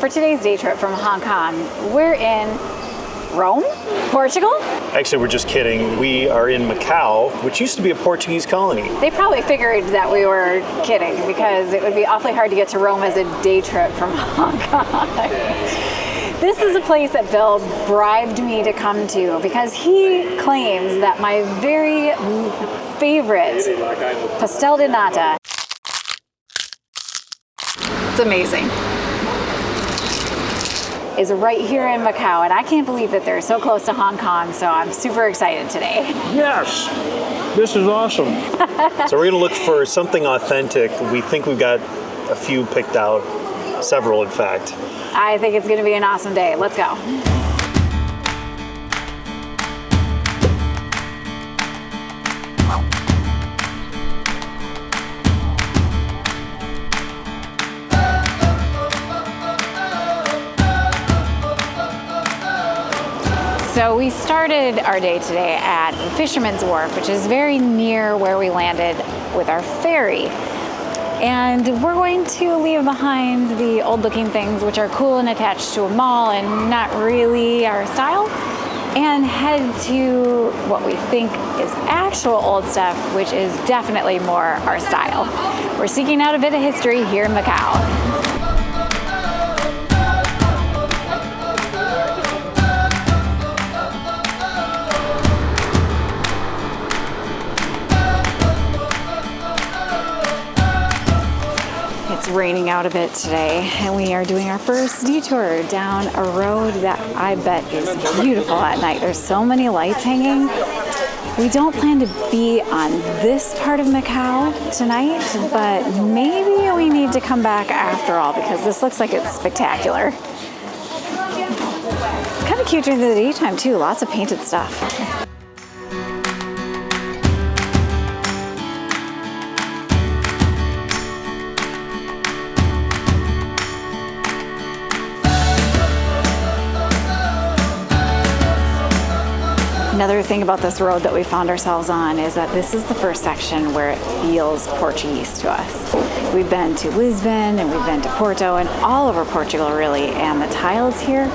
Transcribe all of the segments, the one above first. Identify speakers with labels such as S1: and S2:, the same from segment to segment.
S1: For today's day trip from Hong Kong, we're in Rome, Portugal.
S2: Actually, we're just kidding. We are in Macau, which used to be a Portuguese colony.
S1: They probably figured that we were kidding because it would be awfully hard to get to Rome as a day trip from Hong Kong. This is a place that Bill bribed me to come to because he claims that my very favorite Pastel de Nata, it's amazing, is right here in Macau, and I can't believe that they're so close to Hong Kong, so I'm super excited today.
S3: Yes, this is awesome.
S2: So we're gonna look for something authentic. We think we've got a few picked out, several in fact.
S1: I think it's gonna be an awesome day. Let's go. So we started our day today at the Fisherman's Wharf, which is very near where we landed with our ferry. And we're going to leave behind the old looking things, which are cool and attached to a mall and not really our style, and head to what we think is actual old stuff, which is definitely more our style. We're seeking out a bit of history here in Macau. It's raining out a bit today, and we are doing our first detour down a road that I bet is beautiful at night. There's so many lights hanging. We don't plan to be on this part of Macau tonight, but maybe we need to come back after all because this looks like it's spectacular. It's kind of cute during the daytime too, lots of painted stuff. Another thing about this road that we found ourselves on is that this is the first section where it feels Portuguese to us. We've been to Lisbon and we've been to Porto and all over Portugal really, and the tiles here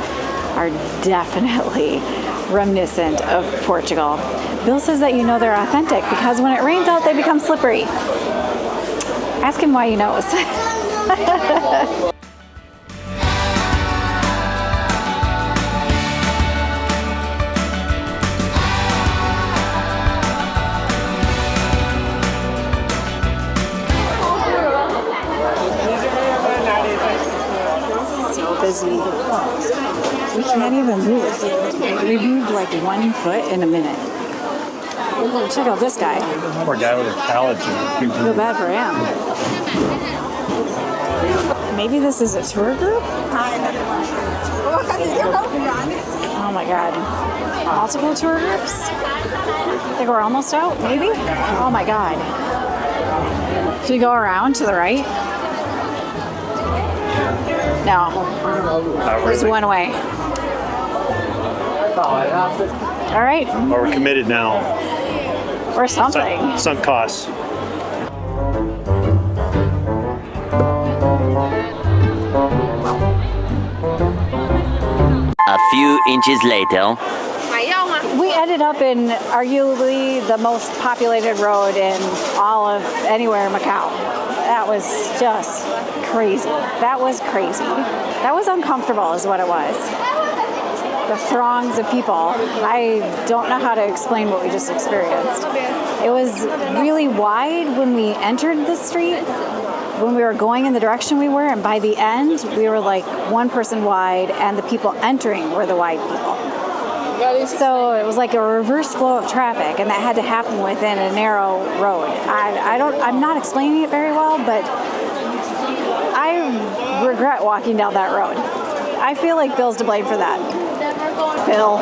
S1: are definitely reminiscent of Portugal. Bill says that you know they're authentic because when it rains out they become slippery. Ask him why he knows. Busy. We can't even move. We moved like 1 foot in a minute. Check out this guy.
S3: Poor guy with a pallet.
S1: Feel bad for him. Maybe this is a tour group? Oh my god. Multiple tour groups? I think we're almost out, maybe? Oh my god. Should we go around to the right? No, there's one way. All right.
S2: Well, we're committed now.
S1: Or something.
S2: Sunk costs.
S4: A few inches later.
S1: We ended up in arguably the most populated road in all of anywhere in Macau. That was just crazy. That was crazy. That was uncomfortable is what it was. The throngs of people. I don't know how to explain what we just experienced. It was really wide when we entered the street, when we were going in the direction we were, and by the end, we were like one person wide, and the people entering were the wide people. So it was like a reverse flow of traffic, and that had to happen within a narrow road. I'm not explaining it very well, but I regret walking down that road. I feel like Bill's to blame for that. Bill.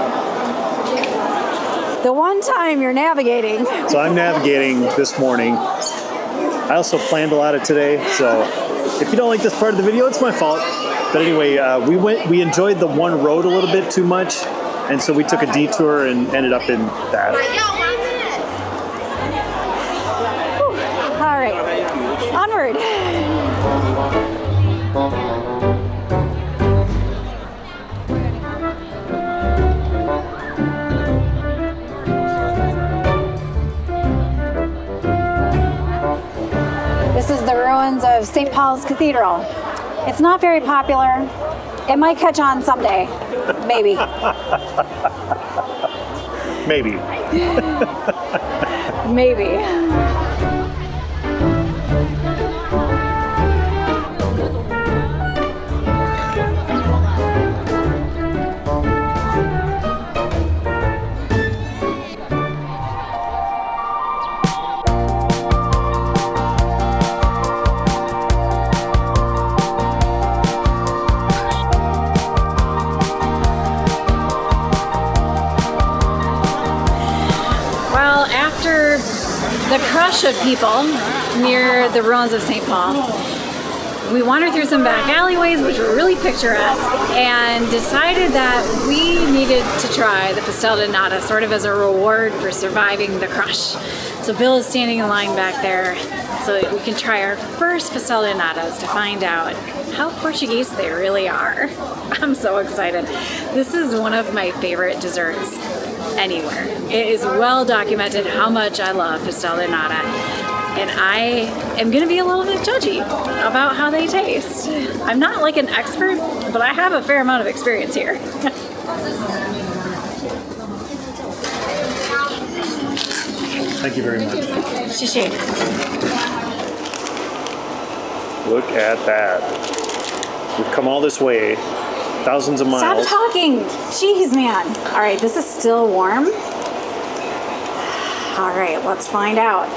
S1: The one time you're navigating.
S2: So I'm navigating this morning. I also planned a lot of today, so if you don't like this part of the video, it's my fault. But anyway, we enjoyed the one road a little bit too much, and so we took a detour and ended up in that.
S1: Whew. All right, onward. of St. Paul's Cathedral. It's not very popular. It might catch on someday. Maybe.
S2: Maybe.
S1: Maybe. Well, after the crush of people near the ruins of St. Paul, we wandered through some back alleyways, which were really picturesque, and decided that we needed to try the Pastel de Nata, sort of as a reward for surviving the crush. So Bill is standing in line back there so that we can try our first Pastel de Natas to find out how Portuguese they really are. I'm so excited. This is one of my favorite desserts anywhere. It is well documented how much I love Pastel de Nata, and I am gonna be a little bit judgy about how they taste. I'm not like an expert, but I have a fair amount of experience here.
S2: Thank you very much.
S1: Shishi.
S2: Look at that. We've come all this way, thousands of miles.
S1: Stop talking. Jeez, man. All right, this is still warm. All right, let's find out.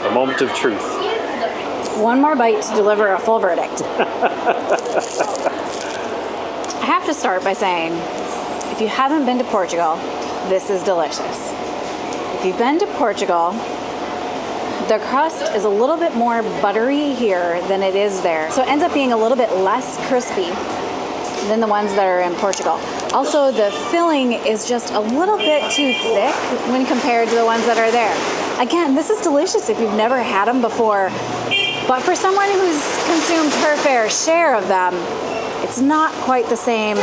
S2: A moment of truth.
S1: One more bite to deliver a full verdict. I have to start by saying, if you haven't been to Portugal, this is delicious. If you've been to Portugal, the crust is a little bit more buttery here than it is there. So it ends up being a little bit less crispy than the ones that are in Portugal. Also, the filling is just a little bit too thick when compared to the ones that are there. Again, this is delicious if you've never had them before, but for someone who's consumed her fair share of them, it's not quite the same.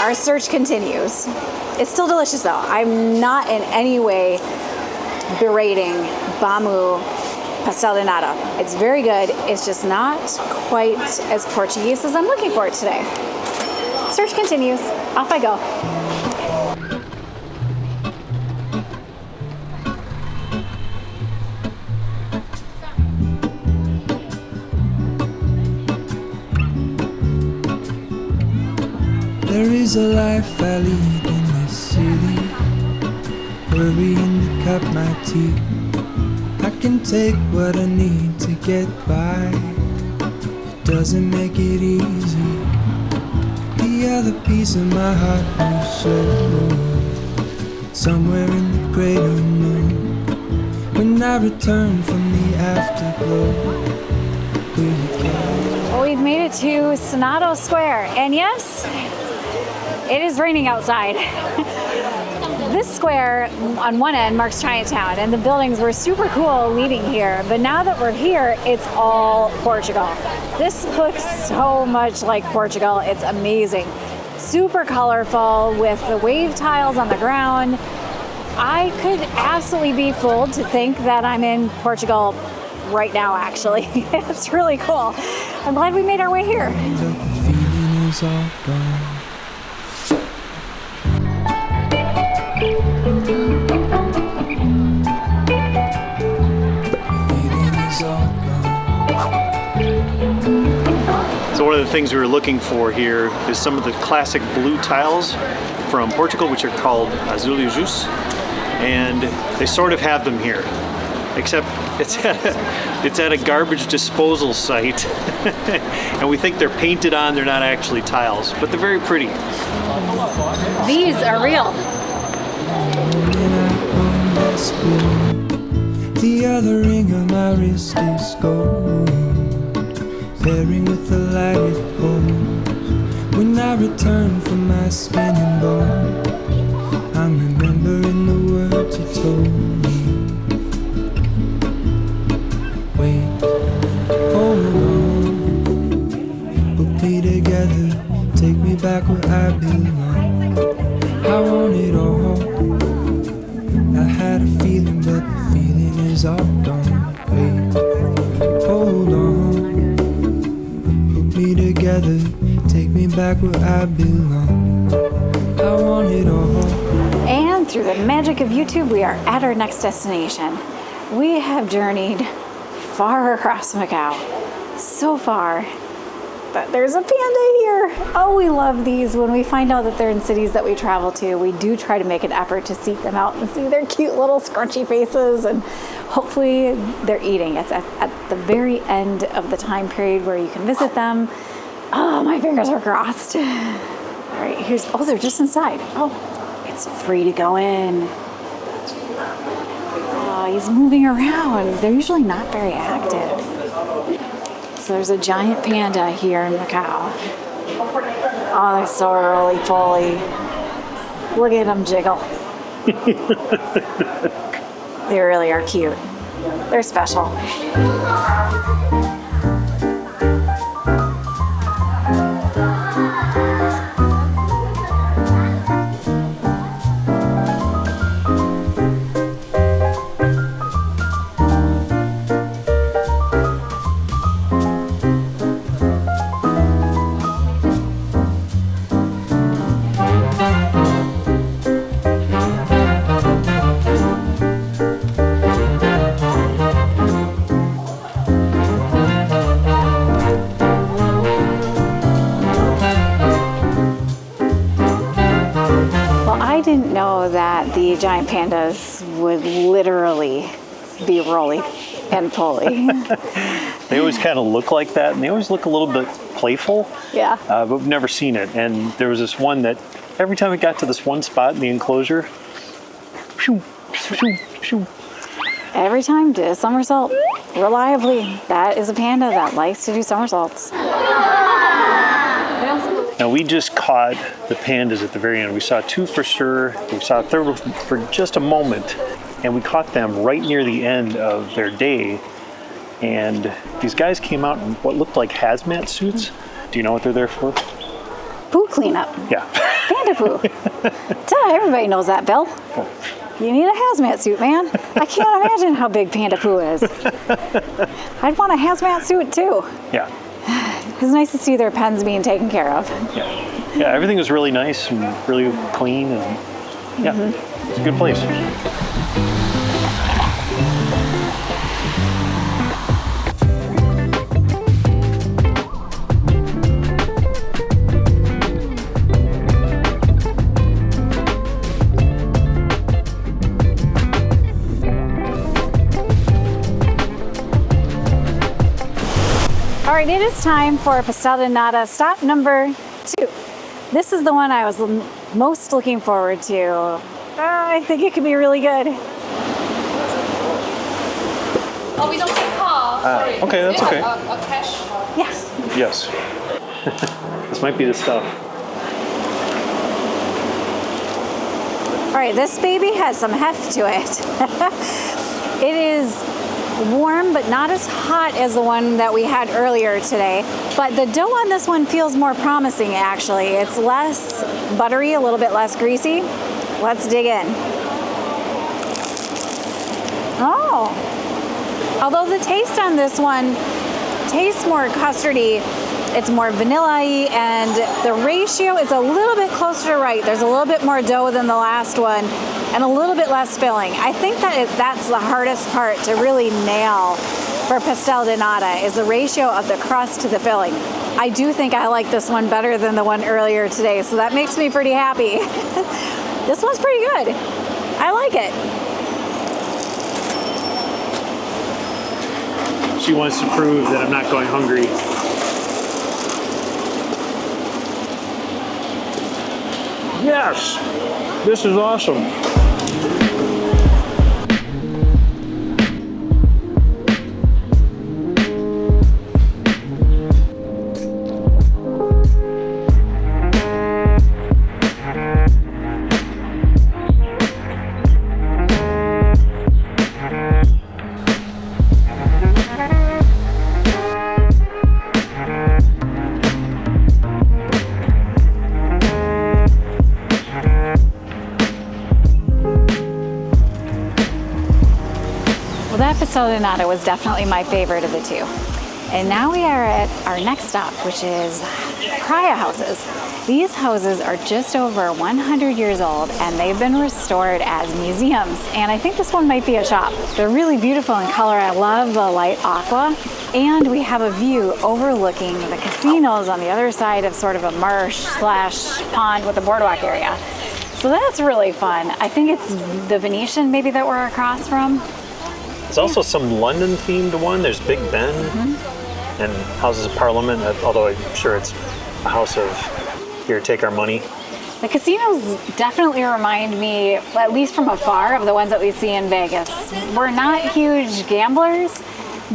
S1: Our search continues. It's still delicious though. I'm not in any way berating Bamu Pastel de Nata. It's very good. It's just not quite as Portuguese as I'm looking for it today. Search continues. Off I go.
S5: There is a life I lead in this city, hurrying to cut my teeth. I can take what I need to get by. It doesn't make it easy. The other piece of my heart will show somewhere in the great unknown. When I return from the afterglow, will you go?
S1: Well, we've made it to Senado Square, and yes, it is raining outside. This square on one end marks Chinatown, and the buildings were super cool leaving here, but now that we're here, it's all Portugal. This looks so much like Portugal. It's amazing. Super colorful with the wave tiles on the ground. I could absolutely be fooled to think that I'm in Portugal right now, actually. It's really cool. I'm glad we made our way here.
S5: The feeling is all gone.
S2: So one of the things we were looking for here is some of the classic blue tiles from Portugal, which are called azulejos, and they sort of have them here, except it's at a garbage disposal site, and we think they're painted on. They're not actually tiles, but they're very pretty.
S1: These are real.
S5: The other ring on my wrist is gold, pairing with the light it holds. When I return from my skin and bone, I'm remembering the words you told me. Wait, hold on, we'll be together. Take me back where I belong. I want it all. I had a feeling together, take me back where I belong. I want it all.
S1: And through the magic of YouTube, we are at our next destination. We have journeyed far across Macau, so far, but there's a panda here. Oh, we love these. When we find out that they're in cities that we travel to, we do try to make an effort to seek them out and see their cute little scrunchy faces, and hopefully they're eating. It's at the very end of the time period where you can visit them. Oh, my fingers are crossed. All right, oh, they're just inside. Oh, it's free to go in. Oh, he's moving around. They're usually not very active. So there's a giant panda here in Macau. Oh, they're so roly-poly. Look at them jiggle. They really are cute. They're special. I didn't know that the giant pandas would literally be roly and poly.
S2: They always kind of look like that, and they always look a little bit playful.
S1: Yeah.
S2: But we've never seen it. And there was this one that every time it got to this one spot in the enclosure, shoo, shoo, shoo.
S1: Every time did a somersault reliably. That is a panda that likes to do somersaults.
S2: Now we just caught the pandas at the very end. We saw two for sure. We saw a third one for just a moment, and we caught them right near the end of their day. And these guys came out in what looked like hazmat suits. Do you know what they're there for?
S1: Poo cleanup.
S2: Yeah.
S1: Panda poo. Everybody knows that, Bill. You need a hazmat suit, man. I can't imagine how big panda poo is. I'd want a hazmat suit too.
S2: Yeah.
S1: It's nice to see their pens being taken care of.
S2: Yeah, everything was really nice and really clean, and yeah, it's a good place.
S1: All right, it is time for Pastel de Nata, stop number 2. This is the one I was most looking forward to. I think it could be really good.
S6: Oh, we don't take card. Sorry.
S2: Okay, that's okay.
S6: Cash.
S1: Yes.
S2: Yes. This might be the stuff.
S1: All right, this baby has some heft to it. It is warm, but not as hot as the one that we had earlier today. But the dough on this one feels more promising, actually. It's less buttery, a little bit less greasy. Let's dig in. Oh. Although the taste on this one tastes more custardy, it's more vanilla-y, and the ratio is a little bit closer to right. There's a little bit more dough than the last one, and a little bit less filling. I think that's the hardest part to really nail for Pastel de Nata, is the ratio of the crust to the filling. I do think I like this one better than the one earlier today, so that makes me pretty happy. This one's pretty good. I like it.
S2: She wants to prove that I'm not going hungry.
S3: Yes! This is awesome.
S1: Pastel de Nata was definitely my favorite of the two. And now we are at our next stop, which is Taipa Houses. These houses are just over 100 years old and they've been restored as museums. And I think this one might be a shop. They're really beautiful in color. I love the light aqua. And we have a view overlooking the casinos on the other side of sort of a marsh slash pond with a boardwalk area. So that's really fun. I think it's the Venetian maybe that we're across from.
S3: There's also some London themed one. There's Big Ben and Houses of Parliament, although I'm sure it's a house of here, take our money.
S1: The casinos definitely remind me, at least from afar, of the ones that we see in Vegas. We're not huge gamblers,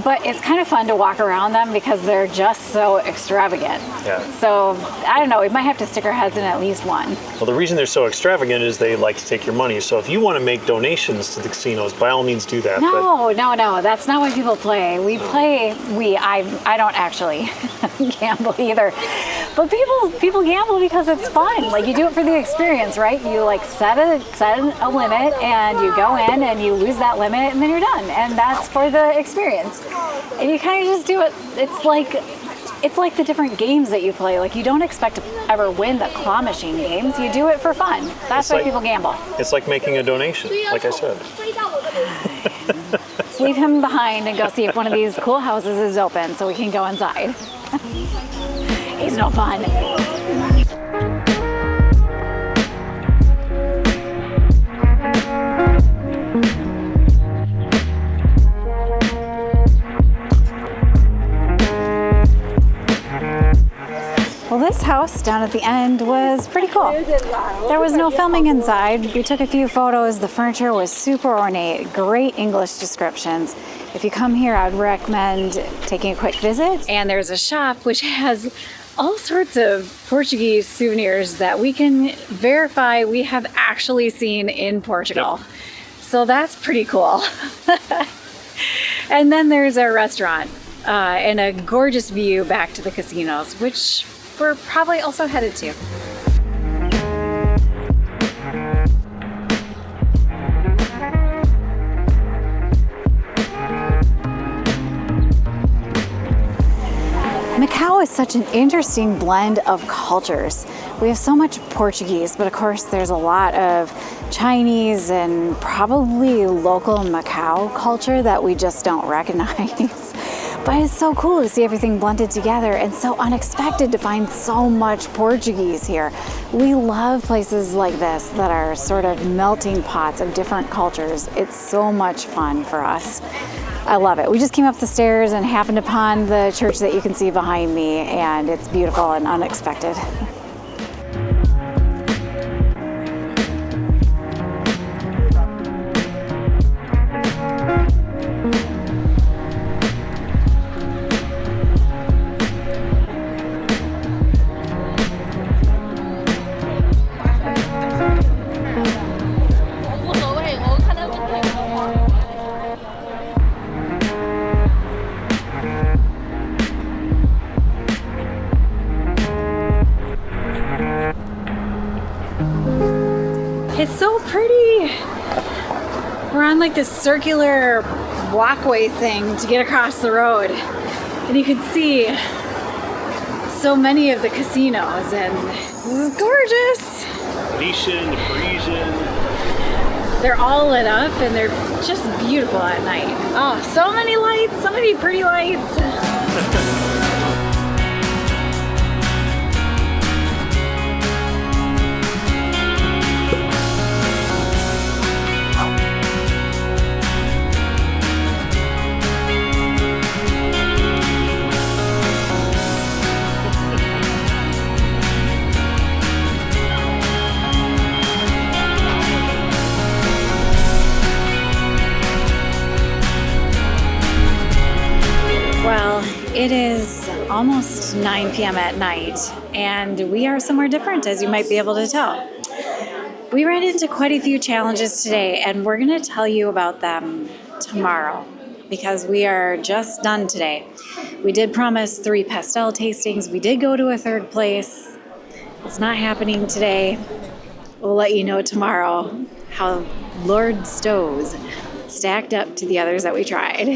S1: but it's kind of fun to walk around them because they're just so extravagant.
S3: Yeah.
S1: So, I don't know, we might have to stick our heads in at least one.
S3: Well, the reason they're so extravagant is they like to take your money. So if you want to make donations to the casinos, by all means do that.
S1: No, that's not why people play. I don't actually gamble either. But people gamble because it's fun. Like, you do it for the experience, right? You like set a limit and you go in and you lose that limit and then you're done. And that's for the experience. And you kind of just do it. It's like the different games that you play. Like, you don't expect to ever win the claw machine games. You do it for fun. That's why people gamble.
S3: It's like making a donation, like I said.
S1: Let's leave him behind and go see if one of these cool houses is open so we can go inside. He's no fun. Well, this house down at the end was pretty cool. There was no filming inside. We took a few photos. The furniture was super ornate, great English descriptions. If you come here, I'd recommend taking a quick visit. And there's a shop which has all sorts of Portuguese souvenirs that we can verify we have actually seen in Portugal. Yep. So that's pretty cool. And then there's a restaurant and a gorgeous view back to the casinos, which we're probably also headed to. Macau is such an interesting blend of cultures. We have so much Portuguese, but of course there's a lot of Chinese and probably local Macau culture that we just don't recognize. But it's so cool to see everything blended together and so unexpected to find so much Portuguese here. We love places like this that are sort of melting pots of different cultures. It's so much fun for us. I love it. We just came up the stairs and happened upon the church that you can see behind me, and it's beautiful and unexpected. It's so pretty. We're on like this circular walkway thing to get across the road, and you can see so many of the casinos, and this is gorgeous.
S3: Venetian, Parisian.
S1: They're all lit up and they're just beautiful at night. Oh, so many lights, so many pretty lights. It is almost 9 p.m. at night, and we are somewhere different, as you might be able to tell. We ran into quite a few challenges today, and we're going to tell you about them tomorrow, because we are just done today. We did promise 3 pastel tastings. We did go to a 3rd place. It's not happening today. We'll let you know tomorrow how Lord Stowe's stacked up to the others that we tried.